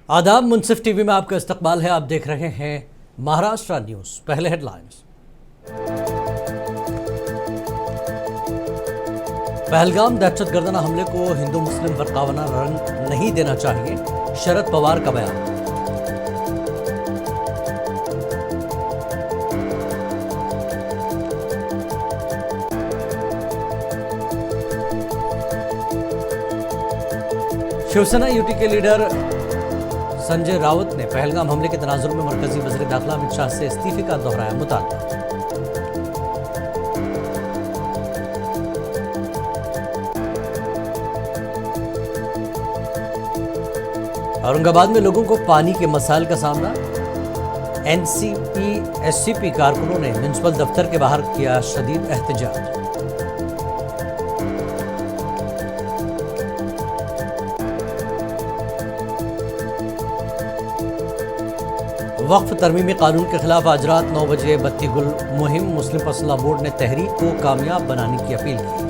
आदाब, मुंसिफ टीवी में आपका इस्तकबाल है। आप देख रहे हैं महाराष्ट्र न्यूज। पहले हेडलाइंस। पहलगाम दहशतगर्दाना हमले को हिंदू मुस्लिम फरकावाना रंग नहीं देना चाहिए, शरद पवार का बयान। शिवसेना यूटी के लीडर संजय राउत ने पहलगाम हमले के तनाजुर में मरकजी वज़ीर दाखिला अमित शाह से इस्तीफे का दोहराया मुतालबा। औरंगाबाद में लोगों को पानी के मसाइल का सामना। एनसीपी एससीपी कारकुनों ने म्युनिसिपल दफ्तर के बाहर किया शदीद एहतजाज। वक्फ तरमीमी कानून के खिलाफ आज रात 9 बजे बत्ती गुल मुहिम। मुस्लिम पर्सनल लॉ बोर्ड ने तहरीक को कामयाब बनाने की अपील की।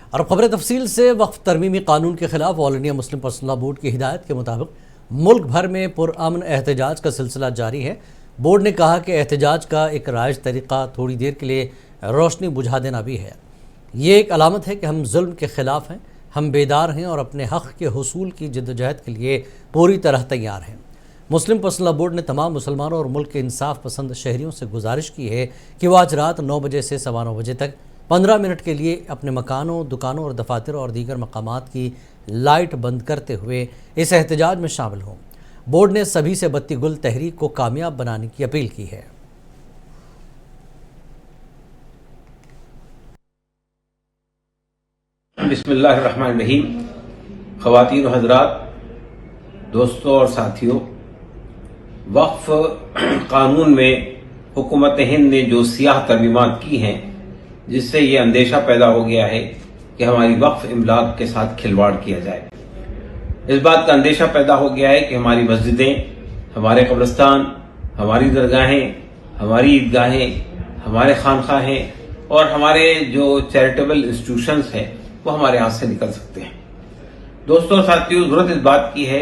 और खबर तफसील से। वक्फ तरमीमी कानून के खिलाफ all India Muslim personal law board की हिदायत के मुताबिक मुल्क भर में पुरअमन एहतजाज का सिलसिला जारी है। बोर्ड ने कहा कि एहतजाज का एक राइज तरीका थोड़ी देर के लिए रोशनी बुझा देना भी है। ये एक अलामत है कि हम जुल्म के ख़िलाफ़ हैं, हम बेदार हैं और अपने हक़ के हुसूल की जद्दोजहद के लिए पूरी तरह तैयार हैं। मुस्लिम पर्सनल लॉ बोर्ड ने तमाम मुसलमानों और मुल्क के इंसाफ पसंद शहरियों से गुजारिश की है कि वो आज रात 9 बजे से 9:15 बजे तक 15 मिनट के लिए अपने मकानों, दुकानों और दफातर और दीगर मकामात की लाइट बंद करते हुए इस एहतजाज में शामिल हों। बोर्ड ने सभी से बत्ती गुल तहरीक को कामयाब बनाने की अपील की है। बिस्मिल्लाहिर्रहमानिर्रहीम। ख़वातीन व हज़रात, दोस्तों और साथियों, वक्फ कानून में हुकूमत हिंद ने जो सियाह तरमीमात की हैं, जिससे ये अंदेशा पैदा हो गया है कि हमारी वक्फ इमलाक के साथ खिलवाड़ किया जाए। इस बात का अंदेशा पैदा हो गया है कि हमारी मस्जिदें, हमारे कब्रिस्तान, हमारी दरगाहें, हमारी ईदगाहें, हमारे खानखाहें और हमारे जो चैरिटेबल इंस्टीट्यूशंस हैं वो हमारे हाथ से निकल सकते हैं। दोस्तों और साथियों, जरूरत इस बात की है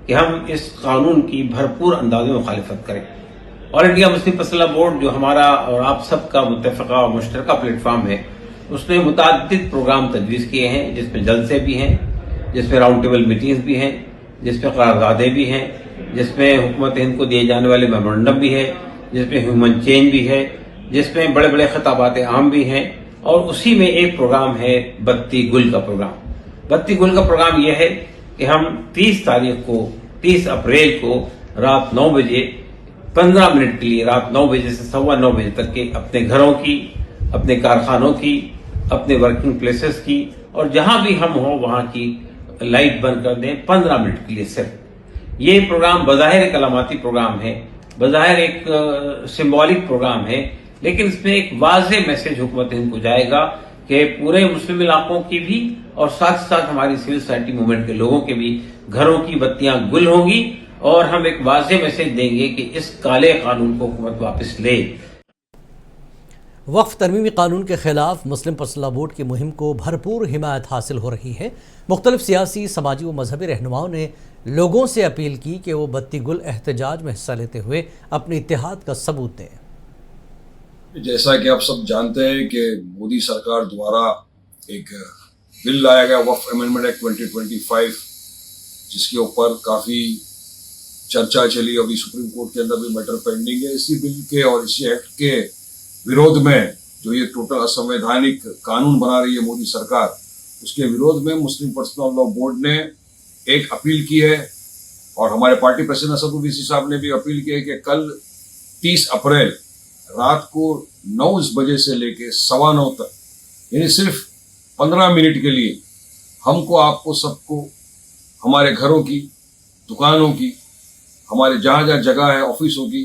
कि हम इस कानून की भरपूर अंदाज में मुखालिफत करें। All India Muslim personal law board, जो हमारा और आप सबका मुत्तफ़क़ा और मुश्तरका प्लेटफॉर्म है, उसने मुताद्दिद प्रोग्राम तजवीज़ किए हैं, जिसमें जलसे भी हैं, जिसमें राउंड टेबल मीटिंग्स भी हैं, जिसमें करारदादें भी हैं, जिसमें हुकूमत हिंद को दिए जाने वाले मेमोरेंडम भी है, जिसमें ह्यूमन चेंज भी है, जिसमें बड़े बड़े खिताबात आम भी हैं। और उसी में एक प्रोग्राम है बत्ती गुल का प्रोग्राम। बत्ती गुल का प्रोग्राम यह है कि हम 30 अप्रैल को रात 9 बजे 15 मिनट के लिए, रात 9 बजे से 9:15 बजे तक के अपने घरों की, अपने कारखानों की, अपने वर्किंग प्लेसेस की और जहां भी हम हो वहां की लाइट बंद कर दें 15 मिनट के लिए सिर्फ। ये प्रोग्राम बज़ाहिर एक अलामती प्रोग्राम है, बज़ाहिर एक सिंबॉलिक प्रोग्राम है, लेकिन इसमें एक वाज़ेह मैसेज हुकूमत हिंद को जाएगा कि पूरे मुस्लिम इलाकों की भी और साथ साथ हमारी सिविल सोसाइटी मूवमेंट के लोगों के भी घरों की बत्तियां गुल होंगी और हम एक वाज़ेह मैसेज देंगे कि इस काले कानून को हुकूमत वापस ले। वक्फ तरमीमी कानून के खिलाफ मुस्लिम पर्सनल लॉ बोर्ड की मुहिम को भरपूर हिमायत हासिल हो रही है। मुख्तलिफ सियासी, समाजी व मजहबी रहनुमाओं ने लोगों से अपील की कि वो बत्ती गुल एहतजाज में हिस्सा लेते हुए अपने इत्तेहाद का सबूत दें। जैसा कि आप सब जानते हैं कि मोदी सरकार द्वारा एक बिल लाया गया, वक्फ अमेंडमेंट एक्ट 2025, जिसके ऊपर काफ़ी चर्चा चली। अभी सुप्रीम कोर्ट के अंदर भी मैटर पेंडिंग है। इसी बिल के और इसी एक्ट के विरोध में जो ये टोटल असंवैधानिक कानून बना रही है मोदी सरकार, उसके विरोध में मुस्लिम पर्सनल लॉ बोर्ड ने एक अपील की है और हमारे पार्टी प्रेसिडेंट असद ओवैसी साहब ने भी अपील की है कि कल 30 अप्रैल रात को 9 बजे से लेके 9:15 तक, यानी सिर्फ 15 मिनट के लिए हमको, आपको, सबको हमारे घरों की, दुकानों की, हमारे जहां जहां जगह है, ऑफिसों की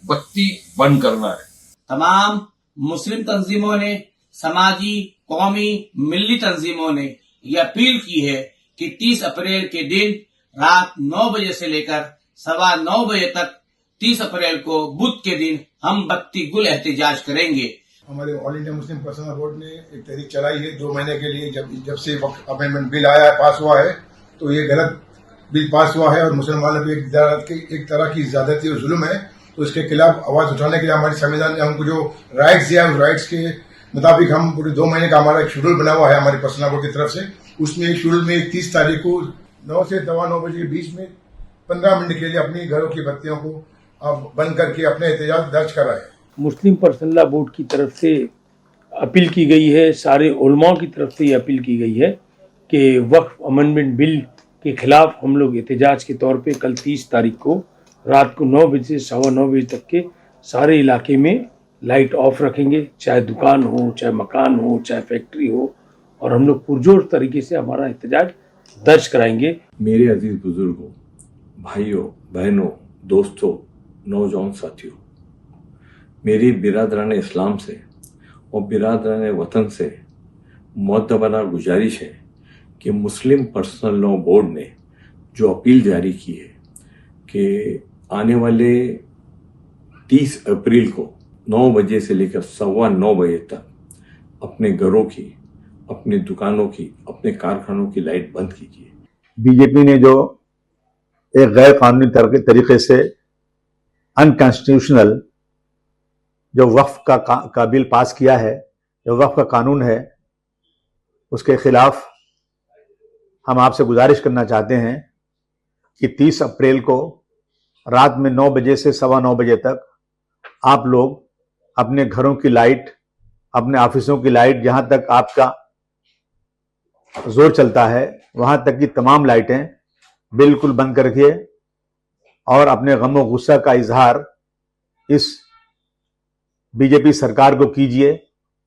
बत्ती बंद करना है। तमाम मुस्लिम तंजीमों ने, समाजी, कौमी, मिल्ली तंजीमों ने यह अपील की है कि 30 अप्रैल के दिन रात 9 बजे से लेकर 9:15 बजे तक 30 अप्रैल को बुध के दिन हम बत्ती गुल एहतजाज करेंगे। हमारे all India Muslim personal board ने एक तहरीक चलाई है 2 महीने के लिए। जब से वक्फ अमेंडमेंट बिल आया है, पास हुआ है, तो ये गलत बिल पास हुआ है और मुसलमानों पे एक तरह की ज्यादती और जुल्म है। तो इसके खिलाफ आवाज उठाने के लिए हमारे संविधान ने हमको जो राइट्स दिया है, उस राइट्स के मुताबिक हम पूरे 2 महीने का हमारा एक शेड्यूल बना हुआ है हमारे पर्सनल बोर्ड की तरफ से। उसमें एक शेड्यूल में 30 तारीख को 9 से 9:15 बजे के बीच में 15 मिनट के लिए अपनी घरों की बत्तियों को आप बंद करके अपने एहतजाज दर्ज कराएं। मुस्लिम पर्सनल लॉ बोर्ड की तरफ से अपील की गई है, सारे उलमाओं की तरफ से ये अपील की गई है कि वक्फ अमेंडमेंट बिल के खिलाफ हम लोग एहतजाज के तौर पे कल 30 तारीख को रात को 9 बजे से 9:15 बजे तक के सारे इलाके में लाइट ऑफ रखेंगे, चाहे दुकान हो, चाहे मकान हो, चाहे फैक्ट्री हो, और हम लोग पुरजोर तरीके से हमारा एहतजाज दर्ज कराएंगे। मेरे अजीज बुजुर्गों, भाइयों, बहनों, दोस्तों, नौजवान साथियों, मेरी बिरादरान इस्लाम से और बिरादरान वतन से मुअद्दबाना गुजारिश है कि मुस्लिम पर्सनल लॉ बोर्ड ने जो अपील जारी की है कि आने वाले 30 अप्रैल को 9 बजे से लेकर 9:15 बजे तक अपने घरों की, अपनी दुकानों की, अपने कारखानों की लाइट बंद कीजिए। बीजेपी ने जो एक गैर कानूनी तरीके से अनकॉन्स्टिट्यूशनल जो वक्फ का बिल पास किया है, जो वक्फ का कानून है, उसके खिलाफ हम आपसे गुजारिश करना चाहते हैं कि 30 अप्रैल को रात में 9 बजे से 9:15 बजे तक आप लोग अपने घरों की लाइट, अपने ऑफिसों की लाइट, जहां तक आपका जोर चलता है वहां तक की तमाम लाइटें बिल्कुल बंद कर रखिए और अपने गम और गुस्सा का इजहार इस बीजेपी सरकार को कीजिए।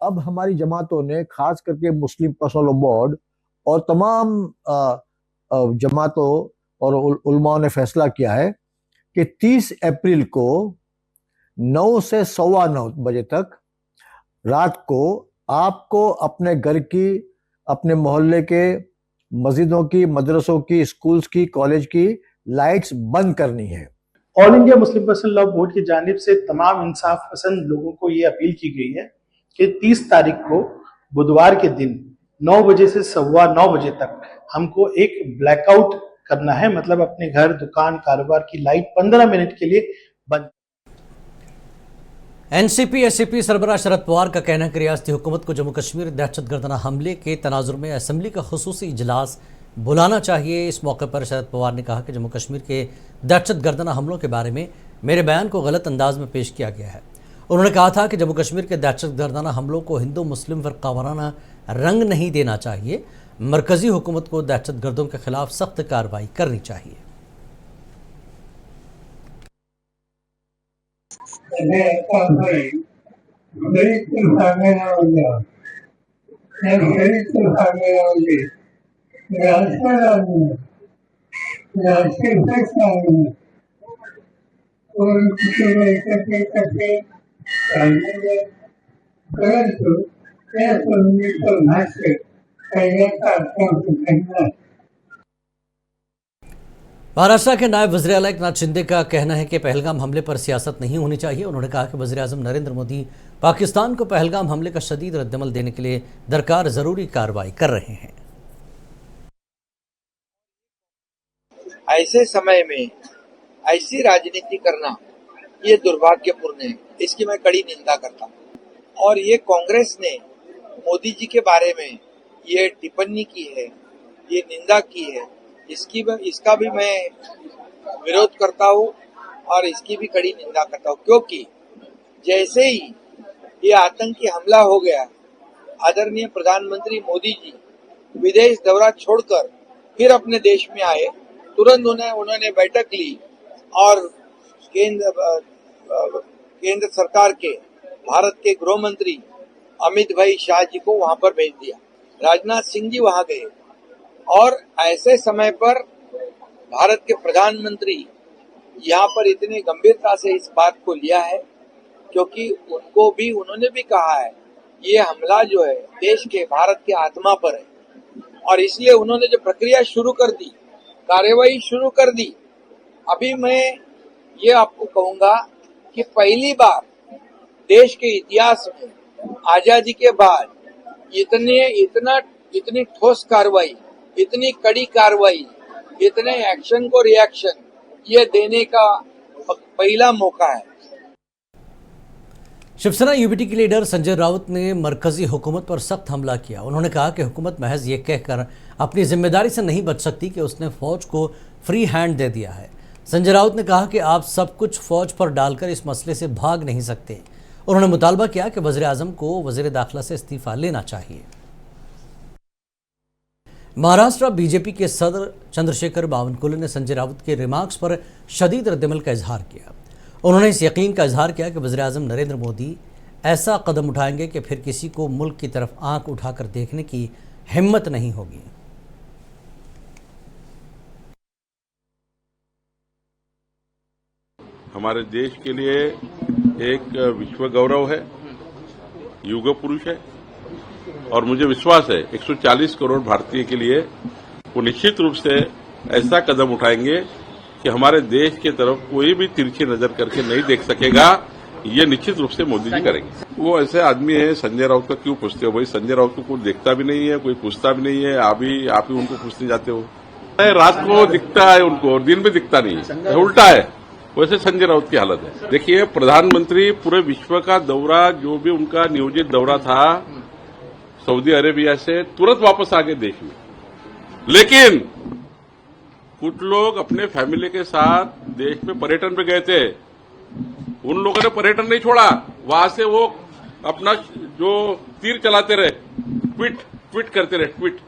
अब हमारी जमातों ने, खास करके मुस्लिम पर्सनल बोर्ड और तमाम जमातों और उलमाओं ने फैसला किया है कि 30 अप्रैल को 9 से 9:15 बजे तक रात को आपको अपने घर की, अपने मोहल्ले के, मस्जिदों की, मदरसों की, स्कूल्स की, कॉलेज की लाइट्स बंद करनी है। All India Muslim personal law board की जानिब से तमाम इंसाफ पसंद लोगों को ये अपील की गई है कि 30 तारीख को बुधवार के दिन 9 बजे से 9:15 बजे तक हमको एक ब्लैकआउट करना है, मतलब अपने घर, दुकान, कारोबार की लाइट 15 मिनट के लिए बंद। एनसीपी एससीपी सरबराह शरद पवार का कहना है कि रियासती हुकूमत को जम्मू कश्मीर दहशतगर्दाना हमले के तनाजुर में असम्बली का खुसूसी इजलास बुलाना चाहिए। इस मौके पर शरद पवार ने कहा कि जम्मू कश्मीर के दहशतगर्दाना हमलों के बारे में मेरे बयान को गलत अंदाज में पेश किया गया है। उन्होंने कहा था कि जम्मू कश्मीर के दहशतगर्दाना हमलों को हिंदू मुस्लिम फ़िरक़ावाराना रंग नहीं देना चाहिए। मरकज़ी हुकूमत को दहशतगर्दों के खिलाफ सख्त कार्रवाई करनी चाहिए। महाराष्ट्र के नायब वज़ीर आला एकनाथ शिंदे का कहना है कि पहलगाम हमले पर सियासत नहीं होनी चाहिए। उन्होंने कहा कि वज़ीर आज़म नरेंद्र मोदी पाकिस्तान को पहलगाम हमले का शदीद रद्दमल देने के लिए दरकार ज़रूरी कार्रवाई कर रहे हैं। ऐसे समय में ऐसी राजनीति करना ये दुर्भाग्यपूर्ण है, इसकी मैं कड़ी निंदा करता हूँ। और ये कांग्रेस ने मोदी जी के बारे में ये टिप्पणी की है, ये निंदा की है, इसका भी मैं विरोध करता हूँ और इसकी भी कड़ी निंदा करता हूँ। क्योंकि जैसे ही ये आतंकी हमला हो गया, आदरणीय प्रधानमंत्री मोदी जी विदेश दौरा छोड़कर फिर अपने देश में आए, तुरंत उन्होंने बैठक ली और केंद्र सरकार के भारत के गृह मंत्री अमित भाई शाह जी को वहां पर भेज दिया। राजनाथ सिंह जी वहां गए और ऐसे समय पर भारत के प्रधानमंत्री यहाँ पर इतने गंभीरता से इस बात को लिया है, क्योंकि उन्होंने भी कहा है ये हमला जो है देश के, भारत के आत्मा पर है और इसलिए उन्होंने जो प्रक्रिया शुरू कर दी, कार्यवाही शुरू कर दी। अभी मैं ये आपको कहूंगा कि पहली बार देश के इतिहास में आजादी के बाद इतनी ठोस कार्रवाई, इतनी कड़ी कार्रवाई, इतने एक्शन को रिएक्शन ये देने का पहला मौका है। शिवसेना यूबीटी के लीडर संजय राउत ने मरकजी हुकूमत पर सख्त हमला किया। उन्होंने कहा कि हुकूमत महज ये कहकर अपनी जिम्मेदारी से नहीं बच सकती कि उसने फौज को फ्री हैंड दे दिया है। संजय राउत ने कहा कि आप सब कुछ फौज पर डालकर इस मसले से भाग नहीं सकते। उन्होंने मुतालबा किया कि वज़ीर आज़म को वज़ीर दाखिला से इस्तीफा लेना चाहिए। महाराष्ट्र बीजेपी के सदर चंद्रशेखर बावनकुले ने संजय राउत के रिमार्क्स पर शदीद रद्दमल का इजहार किया। उन्होंने इस यकीन का इजहार किया कि वज़ीर आज़म नरेंद्र मोदी ऐसा कदम उठाएंगे कि फिर किसी को मुल्क की तरफ आंख उठाकर देखने की हिम्मत नहीं होगी। हमारे देश के लिए एक विश्व गौरव है, युग पुरुष है और मुझे विश्वास है 140 करोड़ भारतीय के लिए वो निश्चित रूप से ऐसा कदम उठाएंगे कि हमारे देश की तरफ कोई भी तिरछी नजर करके नहीं देख सकेगा। ये निश्चित रूप से मोदी जी करेंगे। वो ऐसे आदमी है, संजय राउत का क्यों पूछते हो भाई? संजय राउत को कोई देखता भी नहीं है, कोई पूछता भी नहीं है, आप ही उनको पूछने जाते हो। रात को दिखता है उनको, दिन में दिखता नहीं है, उल्टा है। वैसे संजय राउत की हालत है। देखिए, प्रधानमंत्री पूरे विश्व का दौरा, जो भी उनका नियोजित दौरा था सऊदी अरेबिया से, तुरंत वापस आ गए देश में। लेकिन कुछ लोग अपने फैमिली के साथ देश में पर्यटन पे गए थे, उन लोगों ने पर्यटन नहीं छोड़ा, वहां से वो अपना जो तीर चलाते रहे, ट्वीट करते रहे, ट्वीट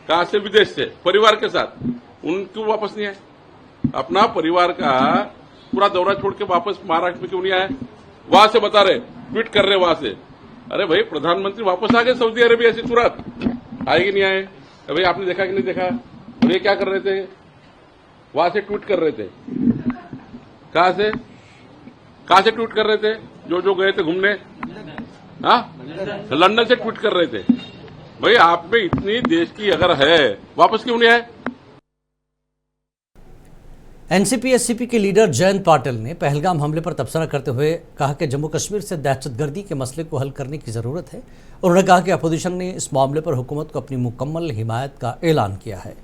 कहां से? विदेश से, परिवार के साथ। उनको वापस नहीं आए? अपना परिवार का पूरा दौरा छोड़ के वापस महाराष्ट्र में क्यों नहीं आए? वहां से बता रहे, ट्वीट कर रहे वहां से। अरे भाई, प्रधानमंत्री वापस आ गए सऊदी अरेबिया से, तुरंत आए कि नहीं आए? भाई आपने देखा कि नहीं देखा? और ये क्या कर रहे थे? वहां से ट्वीट कर रहे थे। कहां से ट्वीट कर रहे थे? जो गए थे घूमने, हाँ, लंदन से ट्वीट कर रहे थे। भाई आप में इतनी देश की अगर है, वापस क्यों नहीं आए? एनसीपी एससीपी के लीडर जयंत पाटिल ने पहलगाम हमले पर तबसरा करते हुए कहा कि जम्मू कश्मीर से दहशतगर्दी के मसले को हल करने की जरूरत है। उन्होंने कहा कि अपोजिशन ने इस मामले पर हुकूमत को अपनी मुकम्मल हिमायत का ऐलान किया है।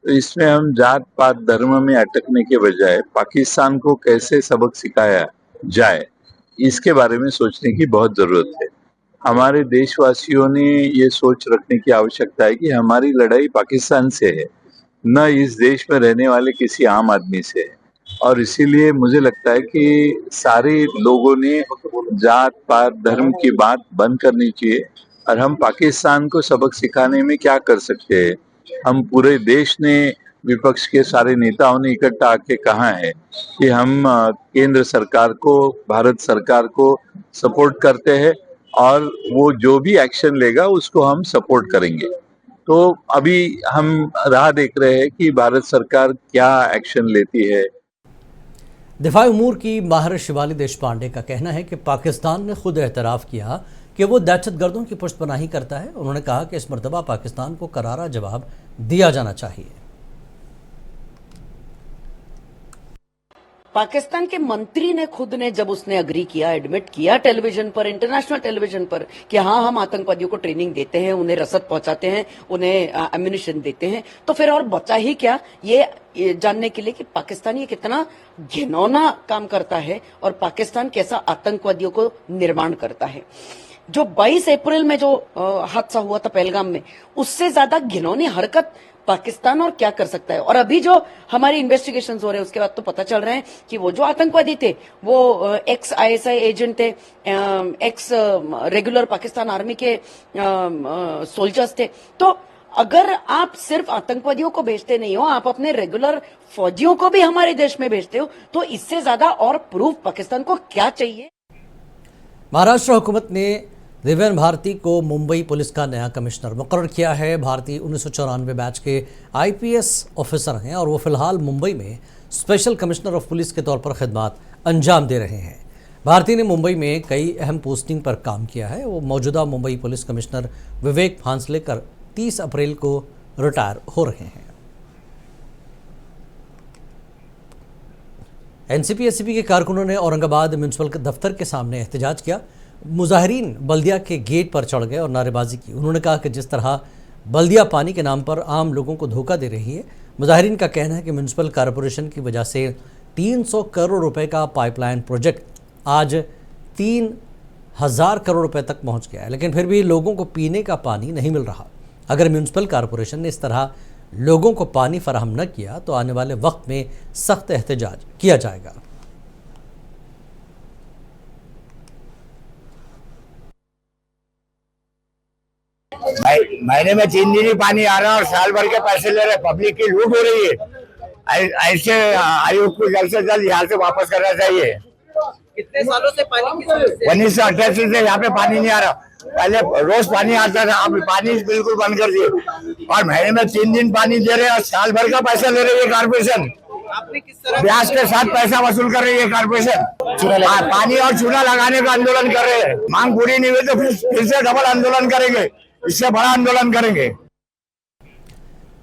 इसमें हम जात पात धर्म में अटकने के बजाय पाकिस्तान को कैसे सबक सिखाया जाए, इसके बारे में सोचने की बहुत जरूरत है। हमारे देशवासियों ने ये सोच रखने की आवश्यकता है कि हमारी लड़ाई पाकिस्तान से है, न इस देश में रहने वाले किसी आम आदमी से है। और इसीलिए मुझे लगता है कि सारे लोगों ने जात पात धर्म की बात बंद करनी चाहिए और हम पाकिस्तान को सबक सिखाने में क्या कर सकते हैं। हम पूरे देश ने, विपक्ष के सारे नेताओं ने इकट्ठा आके कहा है कि हम केंद्र सरकार को, भारत सरकार को सपोर्ट करते हैं और वो जो भी एक्शन लेगा उसको हम सपोर्ट करेंगे। तो अभी हम राह देख रहे हैं कि भारत सरकार क्या एक्शन लेती है। दिफाई उमूर की माहिर शिवाली देशपांडे का कहना है कि पाकिस्तान ने खुद एतराफ़ किया कि वो दहशतगर्दों की पुष्टपनाही करता है। उन्होंने कहा कि इस मरतबा पाकिस्तान को करारा जवाब दिया जाना चाहिए। पाकिस्तान के मंत्री ने खुद ने, जब उसने अग्री किया, एडमिट किया टेलीविजन पर, इंटरनेशनल टेलीविजन पर, कि हाँ हम आतंकवादियों को ट्रेनिंग देते हैं, उन्हें रसद पहुंचाते हैं, उन्हें एम्यूनिशन देते हैं, तो फिर और बचा ही क्या ये जानने के लिए कि पाकिस्तान ये कितना घिनौना काम करता है और पाकिस्तान कैसा आतंकवादियों को निर्माण करता है। जो 22 अप्रैल में जो हादसा हुआ था पहलगाम में, उससे ज्यादा घिनौनी हरकत पाकिस्तान और क्या कर सकता है। और अभी जो हमारी इन्वेस्टिगेशन हो रहे हैं उसके बाद तो पता चल रहे हैं कि वो जो आतंकवादी थे वो एक्स ISI एजेंट थे, एक्स रेगुलर पाकिस्तान आर्मी के सोल्जर्स थे। तो अगर आप सिर्फ आतंकवादियों को भेजते नहीं हो, आप अपने रेगुलर फौजियों को भी हमारे देश में भेजते हो, तो इससे ज्यादा और प्रूफ पाकिस्तान को क्या चाहिए। महाराष्ट्र हुकूमत ने दिव्यन भारती को मुंबई पुलिस का नया कमिश्नर मुकर्रर किया है। भारती 1994 बैच के IPS ऑफिसर हैं और वो फिलहाल मुंबई में स्पेशल कमिश्नर ऑफ पुलिस के तौर पर खिदमत अंजाम दे रहे हैं। भारती ने मुंबई में कई अहम पोस्टिंग पर काम किया है। वो मौजूदा मुंबई पुलिस कमिश्नर विवेक फांसलेकर 30 अप्रैल को रिटायर हो रहे हैं। एनसीपी एसीपी के कारकुनों ने औरंगाबाद म्यूनसिपल दफ्तर के सामने एहतजाज किया। मुजाहिरीन बल्दिया के गेट पर चढ़ गए और नारेबाजी की। उन्होंने कहा कि जिस तरह बल्दिया पानी के नाम पर आम लोगों को धोखा दे रही है, मुजाहिरीन का कहना है कि म्यूनसिपल कॉरपोरेशन की वजह से 300 करोड़ रुपए का पाइपलाइन प्रोजेक्ट आज 3000 करोड़ रुपए तक पहुंच गया है, लेकिन फिर भी लोगों को पीने का पानी नहीं मिल रहा। अगर म्यूनसिपल कॉरपोरेशन ने इस तरह लोगों को पानी फराहम न किया तो आने वाले वक्त में सख्त एहतजाज किया जाएगा। महीने में 3 दिन ही पानी आ रहा है और साल भर के पैसे ले रहे, पब्लिक की लूट हो रही है। ऐसे आयोग को जल्द से जल्द यहाँ से वापस करना चाहिए। कितने सालों से पानी की समस्या? 1988 से यहाँ पे पानी नहीं आ रहा। पहले रोज पानी आता था, अब पानी बिल्कुल बंद कर दिए और महीने में 3 दिन पानी दे रहे और साल भर का पैसा ले रही है कारपोरेशन। आपने किस तरह ब्याज के साथ पैसा वसूल कर रही है कारपोरेशन। पानी और चूना लगाने का आंदोलन कर रहे हैं। मांग पूरी नहीं हुई तो फिर से डबल आंदोलन करेंगे, इससे बड़ा आंदोलन करेंगे।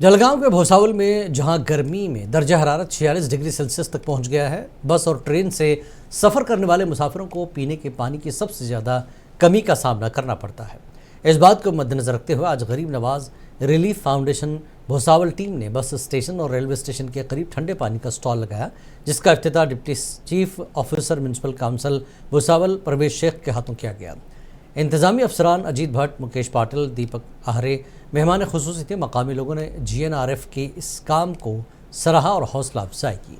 जलगांव के भोसावल में जहां गर्मी में दर्जा हरारत 46 डिग्री सेल्सियस तक पहुंच गया है, बस और ट्रेन से सफ़र करने वाले मुसाफिरों को पीने के पानी की सबसे ज़्यादा कमी का सामना करना पड़ता है। इस बात को मद्देनजर रखते हुए आज गरीब नवाज रिलीफ फाउंडेशन भोसावल टीम ने बस स्टेशन और रेलवे स्टेशन के करीब ठंडे पानी का स्टॉल लगाया, जिसका इफ्तिताह deputy chief officer municipal council Bhusawal Parvez Shaikh के हाथों किया गया। इंतजामी अफसरान अजीत भट्ट, मुकेश पाटिल, दीपक आहरे मेहमान खुसूसी थे। मकामी लोगों ने GNRF के इस काम को सराहा और हौसला अफजाई की।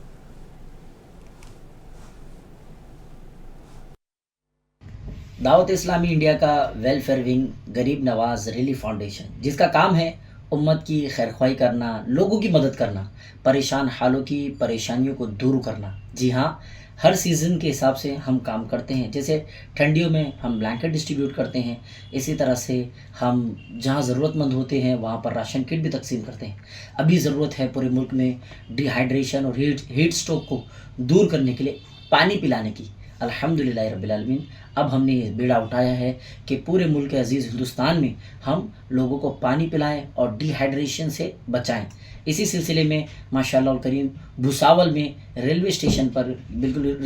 दावत इस्लामी इंडिया का वेलफेयर विंग गरीब नवाज रिलीफ फाउंडेशन, जिसका काम है उम्मत की खैरख्वाही करना, लोगों की मदद करना, परेशान हालों की परेशानियों को दूर करना। जी हाँ, हर सीज़न के हिसाब से हम काम करते हैं। जैसे ठंडियों में हम ब्लैंकेट डिस्ट्रीब्यूट करते हैं, इसी तरह से हम जहाँ ज़रूरतमंद होते हैं वहाँ पर राशन किट भी तकसीम करते हैं। अभी ज़रूरत है पूरे मुल्क में डिहाइड्रेशन और हीट स्ट्रोक को दूर करने के लिए पानी पिलाने की। अल्हम्दुलिल्लाह रब्बिल आलमीन, अब हमने ये बीड़ा उठाया है कि पूरे मुल्क अज़ीज़ हिंदुस्तान में हम लोगों को पानी पिलाएं और डिहाइड्रेशन से बचाएं। इसी सिलसिले में माशाअल्लाह करीम भुसावल में रेलवे स्टेशन पर, बिल्कुल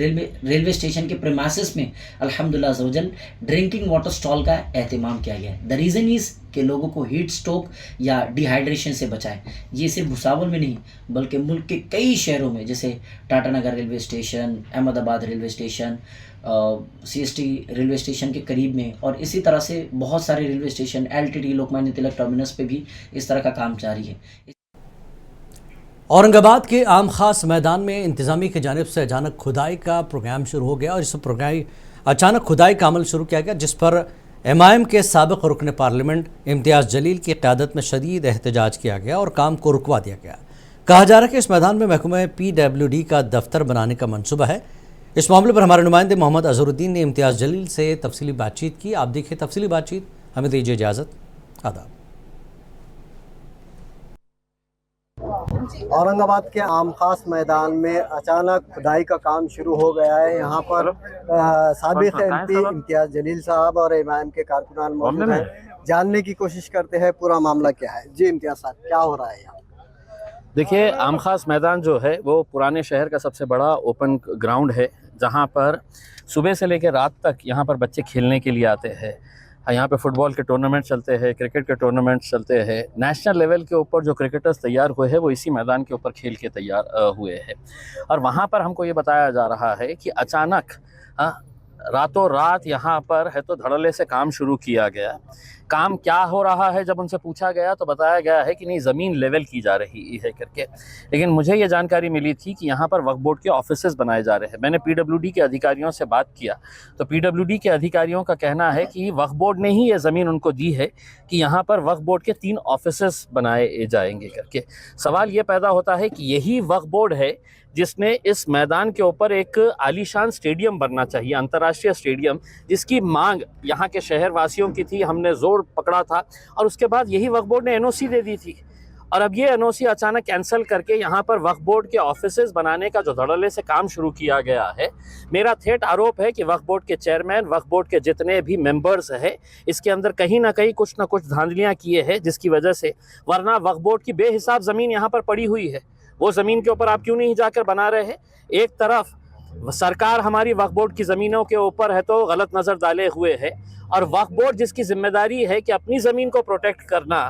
रेलवे स्टेशन के प्रेमाइसेस में अल्हम्दुलिल्लाह अज़्ज़वजल ड्रिंकिंग वाटर स्टॉल का एहतमाम किया गया है। द रीज़न इज़ कि लोगों को हीट स्ट्रोक या डिहाइड्रेशन से बचाएं। ये सिर्फ भुसावल में नहीं बल्कि मुल्क के कई शहरों में, जैसे Tatanagar railway station, Ahmedabad railway station, CST railway station के करीब में, और इसी तरह से बहुत सारे railway station, LTT Lokmanya Tilak terminus पे भी इस तरह का काम जारी है। औरंगाबाद के आम खास मैदान में इंतजामी की जानिब से अचानक खुदाई का प्रोग्राम शुरू हो गया और इस अचानक खुदाई का अमल शुरू किया गया, जिस पर MIM के साबिक़ रुकन पार्लियामेंट इम्तियाज़ जलील की क़यादत में शदीद एहतजाज किया गया और काम को रुकवा दिया गया। कहा जा रहा है कि इस मैदान में महकमा PWD का दफ्तर बनाने का मंसूबा है। इस मामले पर हमारे नुमाइंदे मोहम्मद अजहरुद्दीन ने इम्तियाज़ जलील से तफसीली बातचीत की। आप देखिए तफसीली बातचीत, हमें दीजिए इजाज़त। आदाब। औरंगाबाद के आम खास मैदान में अचानक खुदाई का काम शुरू हो गया है। यहाँ पर साबिक़ MP इम्तियाज़ जलील साहब और MIM के कारकुनान मौजूद हैं। जानने की कोशिश करते हैं पूरा मामला क्या है। जी इम्तियाज़ साहब, क्या हो रहा है यहाँ? देखिए, आम खास मैदान जो है वो पुराने शहर का सबसे बड़ा ओपन ग्राउंड है, जहाँ पर सुबह से लेकर रात तक यहाँ पर बच्चे खेलने के लिए आते हैं। यहाँ पे फुटबॉल के टूर्नामेंट चलते हैं, क्रिकेट के टूर्नामेंट चलते हैं। नेशनल लेवल के ऊपर जो क्रिकेटर्स तैयार हुए हैं वो इसी मैदान के ऊपर खेल के तैयार हुए हैं। और वहाँ पर हमको ये बताया जा रहा है कि अचानक रातों रात यहाँ पर है तो धड़ल्ले से काम शुरू किया गया। काम क्या हो रहा है जब उनसे पूछा गया तो बताया गया है कि नहीं, ज़मीन लेवल की जा रही है करके। लेकिन मुझे ये जानकारी मिली थी कि यहाँ पर वक्फ बोर्ड के ऑफिसेस बनाए जा रहे हैं। मैंने PWD के अधिकारियों से बात किया तो PWD के अधिकारियों का कहना है कि वक्फ बोर्ड ने ही ये ज़मीन उनको दी है कि यहाँ पर वक्फ बोर्ड के 3 ऑफिसेस बनाए जाएंगे करके। सवाल ये पैदा होता है कि यही वक्फ बोर्ड है जिसने इस मैदान के ऊपर एक आलीशान स्टेडियम बनना चाहिए, अंतर्राष्ट्रीय स्टेडियम, जिसकी मांग यहाँ के शहर वासियों की थी। हमने जोर पकड़ा था और उसके बाद यही वक्फ बोर्ड ने NOC दे दी थी। और अब ये NOC अचानक कैंसिल करके यहाँ पर वक्फ बोर्ड के ऑफिसेज बनाने का जो धड़ल्ले से काम शुरू किया गया है, मेरा ठेठ आरोप है कि वक्फ बोर्ड के चेयरमैन, वक्फ बोर्ड के जितने भी मेंबर्स हैं, इसके अंदर कहीं ना कहीं कुछ ना कुछ धांधलियाँ किए हैं, जिसकी वजह से, वरना वक्फ बोर्ड की बेहिसाब ज़मीन यहाँ पर पड़ी हुई है। वो ज़मीन के ऊपर आप क्यों नहीं जाकर बना रहे हैं? एक तरफ सरकार हमारी वक्फ बोर्ड की ज़मीनों के ऊपर है तो गलत नज़र डाले हुए है, और वक्फ बोर्ड जिसकी जिम्मेदारी है कि अपनी ज़मीन को प्रोटेक्ट करना,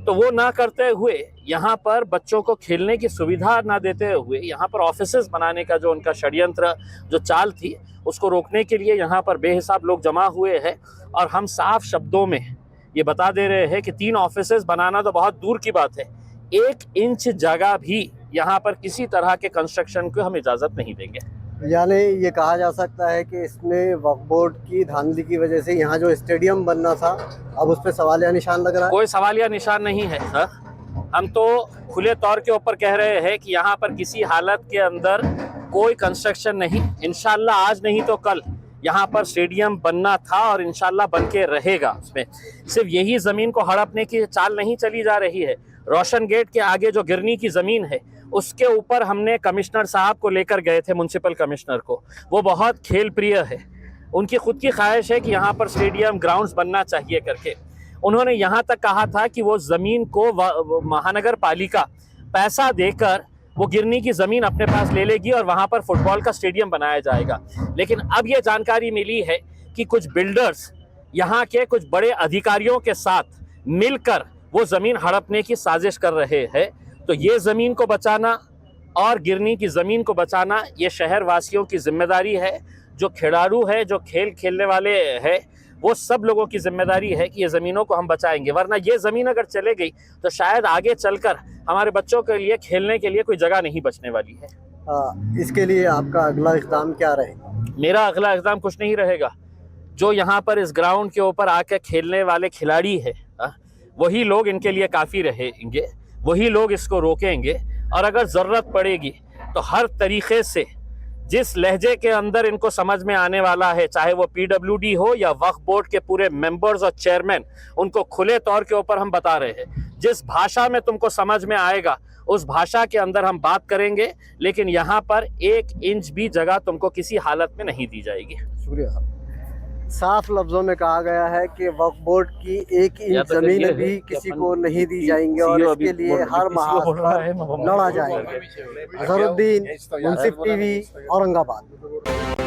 तो वो ना करते हुए यहाँ पर बच्चों को खेलने की सुविधा ना देते हुए यहाँ पर ऑफिसेस बनाने का जो उनका षड्यंत्र, जो चाल थी, उसको रोकने के लिए यहाँ पर बेहिसाब लोग जमा हुए हैं। और हम साफ शब्दों में ये बता दे रहे हैं कि 3 ऑफिसेस बनाना तो बहुत दूर की बात है, 1 इंच जगह भी यहाँ पर किसी तरह के कंस्ट्रक्शन को हम इजाज़त नहीं देंगे। यानी ये कहा जा सकता है कि इसमें वक्फ बोर्ड की धांधली की वजह से यहाँ जो स्टेडियम बनना था, अब उस पर सवालिया निशान लग रहा है। कोई सवालिया निशान नहीं है सर, हम तो खुले तौर के ऊपर कह रहे हैं कि यहाँ पर किसी हालत के अंदर कोई कंस्ट्रक्शन नहीं। इंशाल्लाह आज नहीं तो कल यहाँ पर स्टेडियम बनना था और इंशाल्लाह बन के रहेगा। उसमें सिर्फ यही ज़मीन को हड़पने की चाल नहीं चली जा रही है। रोशन गेट के आगे जो गिरनी की ज़मीन है, उसके ऊपर हमने कमिश्नर साहब को लेकर गए थे, म्युनिसिपल कमिश्नर को। वो बहुत खेल प्रिय है, उनकी खुद की ख्वाहिश है कि यहाँ पर स्टेडियम ग्राउंड्स बनना चाहिए करके। उन्होंने यहाँ तक कहा था कि वो ज़मीन को महानगर पालिका पैसा देकर वो गिरनी की ज़मीन अपने पास ले लेगी और वहाँ पर फुटबॉल का स्टेडियम बनाया जाएगा। लेकिन अब ये जानकारी मिली है कि कुछ बिल्डर्स यहाँ के कुछ बड़े अधिकारियों के साथ मिलकर वो ज़मीन हड़पने की साजिश कर रहे हैं। तो ये ज़मीन को बचाना और गिरनी की ज़मीन को बचाना ये शहर वासियों की जिम्मेदारी है। जो खिलाड़ू है, जो खेल खेलने वाले हैं, वो सब लोगों की जिम्मेदारी है कि ये ज़मीनों को हम बचाएंगे, वरना ये ज़मीन अगर चले गई तो शायद आगे चलकर हमारे बच्चों के लिए खेलने के लिए कोई जगह नहीं बचने वाली है। इसके लिए आपका अगला इक़दाम क्या रहेगा? मेरा अगला इक़दाम कुछ नहीं रहेगा। जो यहाँ पर इस ग्राउंड के ऊपर आकर खेलने वाले खिलाड़ी है, वही लोग इनके लिए काफ़ी रहेंगे, वही लोग इसको रोकेंगे। और अगर ज़रूरत पड़ेगी तो हर तरीक़े से जिस लहजे के अंदर इनको समझ में आने वाला है, चाहे वो PWD हो या वक्फ बोर्ड के पूरे मेंबर्स और चेयरमैन, उनको खुले तौर के ऊपर हम बता रहे हैं, जिस भाषा में तुमको समझ में आएगा उस भाषा के अंदर हम बात करेंगे। लेकिन यहाँ पर 1 इंच भी जगह तुमको किसी हालत में नहीं दी जाएगी। शुक्रिया साहब। साफ लफ्जों में कहा गया है कि वक्फ बोर्ड की 1 इंच जमीन भी किसी को नहीं दी जाएंगे और इसके लिए हर महाज पर लड़ा जाएगा। अजहरुद्दीन, मुंसिफ TV, औरंगाबाद।